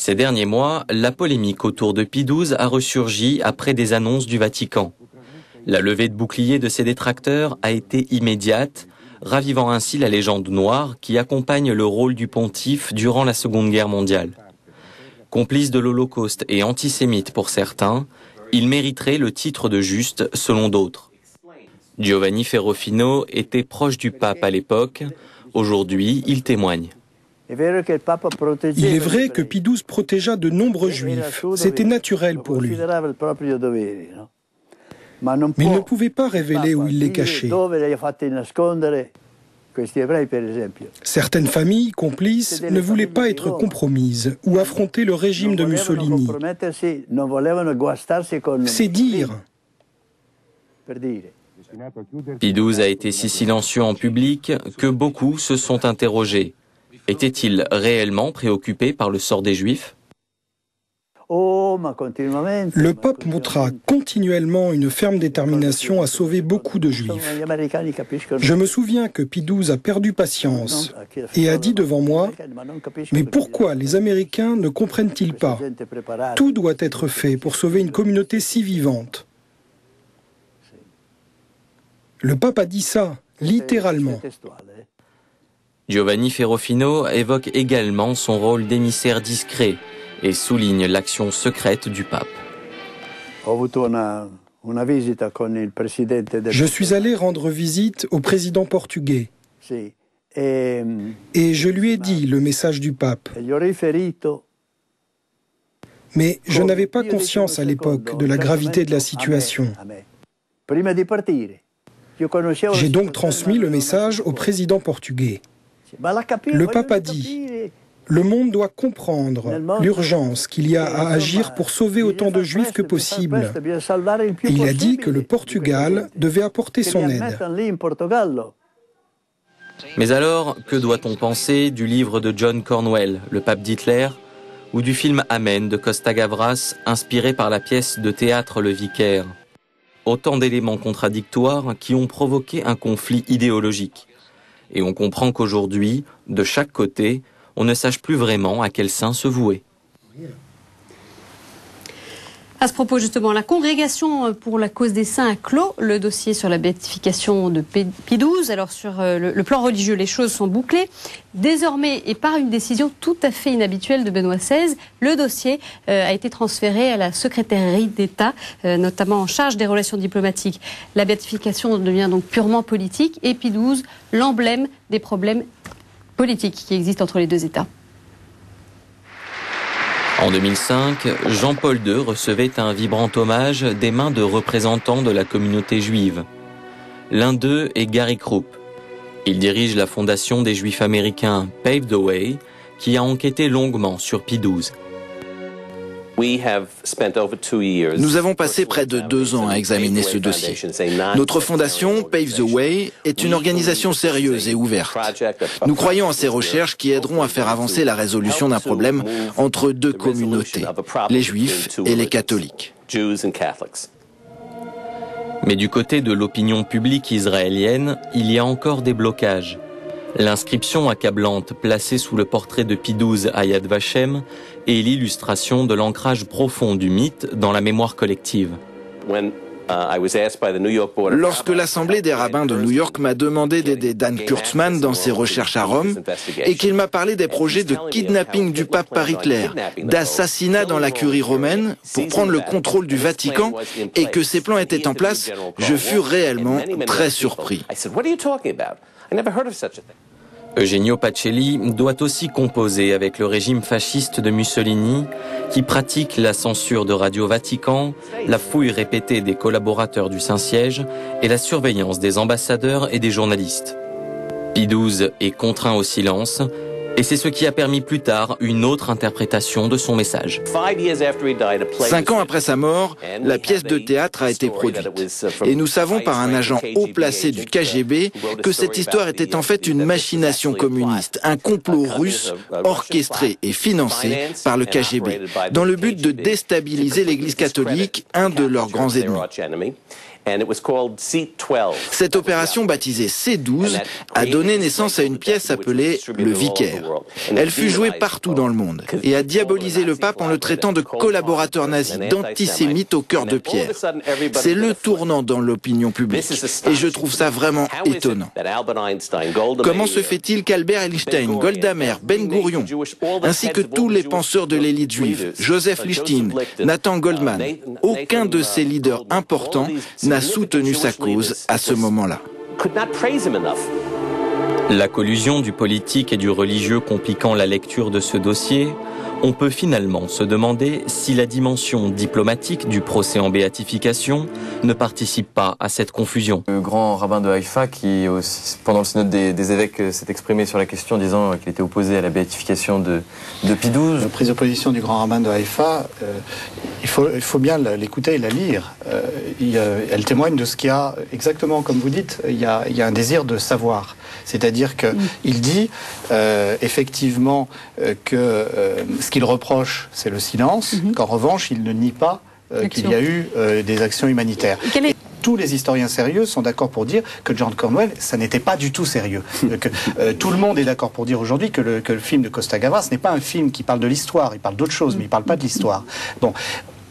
Ces derniers mois, la polémique autour de Pie XII a ressurgi après des annonces du Vatican. La levée de bouclier de ses détracteurs a été immédiate, ravivant ainsi la légende noire qui accompagne le rôle du pontife durant la Seconde Guerre mondiale. Complice de l'Holocauste et antisémite pour certains, il mériterait le titre de juste selon d'autres. Giovanni Ferrofino était proche du pape à l'époque. Aujourd'hui, il témoigne. Il est vrai que Pie XII protégea de nombreux juifs. C'était naturel pour lui. Mais il ne pouvait pas révéler où il les cachait. Certaines familles complices ne voulaient pas être compromises ou affronter le régime de Mussolini. C'est dire. Pie XII a été si silencieux en public que beaucoup se sont interrogés. Était-il réellement préoccupé par le sort des Juifs ? Le pape montra continuellement une ferme détermination à sauver beaucoup de Juifs. Je me souviens que Pie XII a perdu patience et a dit devant moi « Mais pourquoi les Américains ne comprennent-ils pas ? Tout doit être fait pour sauver une communauté si vivante. » Le pape a dit ça, littéralement. Giovanni Ferrofino évoque également son rôle d'émissaire discret et souligne l'action secrète du pape. Je suis allé rendre visite au président portugais et je lui ai dit le message du pape. Mais je n'avais pas conscience à l'époque de la gravité de la situation. J'ai donc transmis le message au président portugais. Le pape a dit « Le monde doit comprendre l'urgence qu'il y a à agir pour sauver autant de juifs que possible. » Il a dit que le Portugal devait apporter son aide. Mais alors, que doit-on penser du livre de John Cornwell, le pape d'Hitler, ou du film Amen de Costa Gavras, inspiré par la pièce de théâtre Le Vicaire ? Autant d'éléments contradictoires qui ont provoqué un conflit idéologique. Et on comprend qu'aujourd'hui, de chaque côté, on ne sache plus vraiment à quel saint se vouer. À ce propos, justement, la Congrégation pour la cause des saints a clos le dossier sur la béatification de Pie XII. Alors, sur le plan religieux, les choses sont bouclées. Désormais, et par une décision tout à fait inhabituelle de Benoît XVI, le dossier a été transféré à la secrétairerie d'État, notamment en charge des relations diplomatiques. La béatification devient donc purement politique et Pie XII, l'emblème des problèmes politiques qui existent entre les deux États. En 2005, Jean-Paul II recevait un vibrant hommage des mains de représentants de la communauté juive. L'un d'eux est Gary Krupp. Il dirige la fondation des Juifs américains Pave the Way, qui a enquêté longuement sur Pie XII. Nous avons passé près de 2 ans à examiner ce dossier. Notre fondation, Pave the Way, est une organisation sérieuse et ouverte. Nous croyons en ces recherches qui aideront à faire avancer la résolution d'un problème entre 2 communautés, les Juifs et les catholiques. Mais du côté de l'opinion publique israélienne, il y a encore des blocages. L'inscription accablante placée sous le portrait de Pie XII à Yad Vashem est l'illustration de l'ancrage profond du mythe dans la mémoire collective. Lorsque l'Assemblée des rabbins de New York m'a demandé d'aider Dan Kurtzman dans ses recherches à Rome et qu'il m'a parlé des projets de kidnapping du pape par Hitler, d'assassinat dans la curie romaine pour prendre le contrôle du Vatican et que ces plans étaient en place, je fus réellement très surpris. Eugenio Pacelli doit aussi composer avec le régime fasciste de Mussolini, qui pratique la censure de Radio Vatican, la fouille répétée des collaborateurs du Saint-Siège et la surveillance des ambassadeurs et des journalistes. Pie XII est contraint au silence, et c'est ce qui a permis plus tard une autre interprétation de son message. 5 ans après sa mort, la pièce de théâtre a été produite. Et nous savons par un agent haut placé du KGB que cette histoire était en fait une machination communiste, un complot russe orchestré et financé par le KGB, dans le but de déstabiliser l'Église catholique, un de leurs grands ennemis. Cette opération, baptisée C12, a donné naissance à une pièce appelée Le Vicaire. Elle fut jouée partout dans le monde et a diabolisé le pape en le traitant de collaborateur nazi, d'antisémite au cœur de pierre. C'est le tournant dans l'opinion publique et je trouve ça vraiment étonnant. Comment se fait-il qu'Albert Einstein, Golda Meir, Ben Gurion, ainsi que tous les penseurs de l'élite juive, Joseph Lichtin, Nathan Goldman, aucun de ces leaders importants n'a soutenu sa cause à ce moment-là. La collusion du politique et du religieux compliquant la lecture de ce dossier, on peut finalement se demander si la dimension diplomatique du procès en béatification ne participe pas à cette confusion. Le grand rabbin de Haïfa, qui aussi, pendant le synode des évêques, s'est exprimé sur la question, disant qu'il était opposé à la béatification de Pie XII. La prise de position du grand rabbin de Haïfa, il faut bien l'écouter et la lire. Elle témoigne de ce qu'il y a, exactement comme vous dites, il y a un désir de savoir. C'est-à-dire qu'il dit effectivement que ce qu'il reproche, c'est le silence, qu'en revanche, il ne nie pas qu'il y a eu des actions humanitaires. Tous les historiens sérieux sont d'accord pour dire que John Cornwell, ça n'était pas du tout sérieux. Tout le monde est d'accord pour dire aujourd'hui que le film de Costa Gavras n'est pas un film qui parle de l'histoire, il parle d'autre chose, mais il ne parle pas de l'histoire. Bon,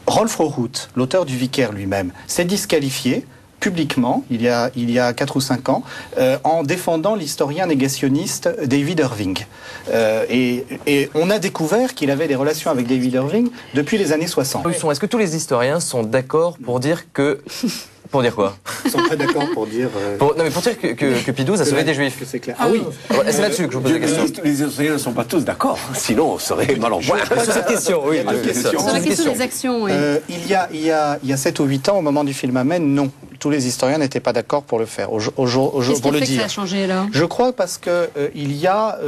Rolf Rohrhut, l'auteur du Vicaire lui-même, s'est disqualifié publiquement, il y a 4 ou 5 ans, en défendant l'historien négationniste David Irving. Et on a découvert qu'il avait des relations avec David Irving depuis les années 60. Est-ce que tous les historiens sont d'accord pour dire que... Pour dire quoi? Ils sont très d'accord pour dire... Non, mais pour dire que Pie XII a sauvé des Juifs. C'est clair. Ah oui. C'est là-dessus que je vous pose la question. Les historiens ne sont pas tous d'accord, sinon on serait mal en point. Sur cette question, oui. Sur la question des actions, oui. Il y a 7 ou 8 ans, au moment du film Amen, non. Tous les historiens n'étaient pas d'accord pour le faire, pour le dire. Que ça a changé là? Je crois parce que il y a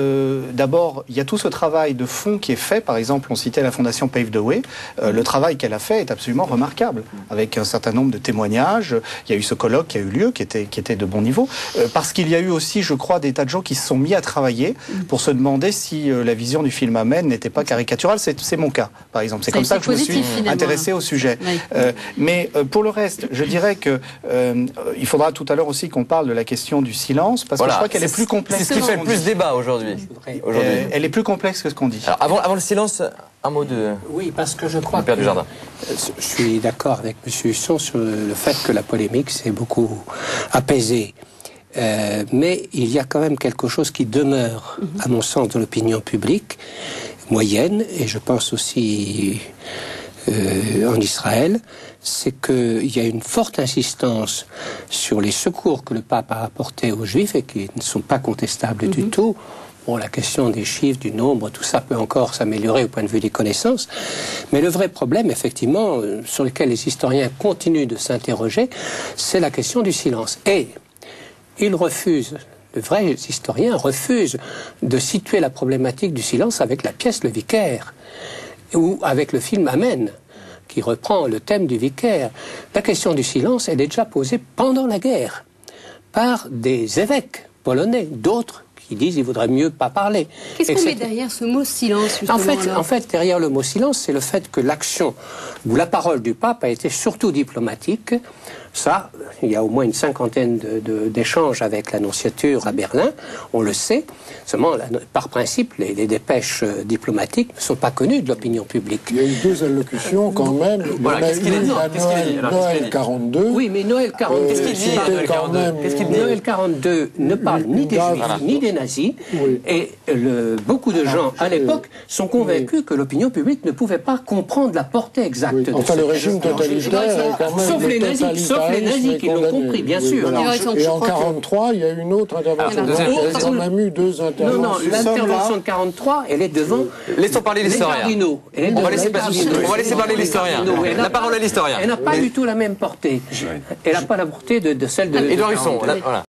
d'abord il y a tout ce travail de fond qui est fait. Par exemple, on citait la fondation Pave the Way. Le travail qu'elle a fait est absolument remarquable, avec un certain nombre de témoignages. Il y a eu ce colloque qui a eu lieu, qui était de bon niveau, parce qu'il y a eu aussi, je crois, des tas de gens qui se sont mis à travailler pour se demander si la vision du film Amen n'était pas caricaturale. C'est mon cas, par exemple. C'est comme ça que je me suis intéressé au sujet. Oui. Mais pour le reste, je dirais que il faudra tout à l'heure aussi qu'on parle de la question du silence, parce que je crois qu'elle est plus complexe. C'est ce qui fait le plus débat aujourd'hui. Elle est plus complexe que ce qu'on dit. Alors, avant le silence, un mot de... Oui, parce que je crois Père Dujardin. Je suis d'accord avec M. Husson sur le fait que la polémique s'est beaucoup apaisée. Mais il y a quand même quelque chose qui demeure, à mon sens, dans l'opinion publique moyenne, et je pense aussi en Israël, c'est qu'il y a une forte insistance sur les secours que le pape a apportés aux Juifs et qui ne sont pas contestables du tout. Bon, la question des chiffres, du nombre, tout ça peut encore s'améliorer au point de vue des connaissances. Mais le vrai problème, effectivement, sur lequel les historiens continuent de s'interroger, c'est la question du silence. Et ils refusent, le vrai historien refuse de situer la problématique du silence avec la pièce Le Vicaire ou avec le film Amen, qui reprend le thème du Vicaire. La question du silence, elle est déjà posée pendant la guerre par des évêques polonais, d'autres qui disent qu'il vaudrait mieux pas parler. Qu'est-ce qu'on met derrière ce mot silence, justement, en fait, derrière le mot silence, c'est le fait que l'action ou la parole du pape a été surtout diplomatique. Ça, il y a au moins une 50aine d'échanges avec l'annonciature à Berlin, on le sait. Seulement, par principe, les dépêches diplomatiques ne sont pas connues de l'opinion publique. Il y a eu 2 allocutions quand même. Voilà, qu'est-ce qu'il dit Noël 42. Oui, mais Noël 42. Qu'est-ce qu'il dit Noël 42 ne parle ni des Juifs, ni des nazis. Oui. Et beaucoup de gens, à l'époque, sont convaincus que l'opinion publique ne pouvait pas comprendre la portée exacte de enfin, le régime totalitaire, quand même, sauf les nazis qui l'ont compris, bien sûr. Et en 43, il y a eu une autre intervention. On a eu 2 interventions. Non, l'intervention de 43, elle est devant. Laissons parler l'historien. On va laisser parler l'historien. La parole à l'historien. Elle n'a pas du tout la même portée. Elle n'a pas la portée de celle de... Édouard Husson, voilà.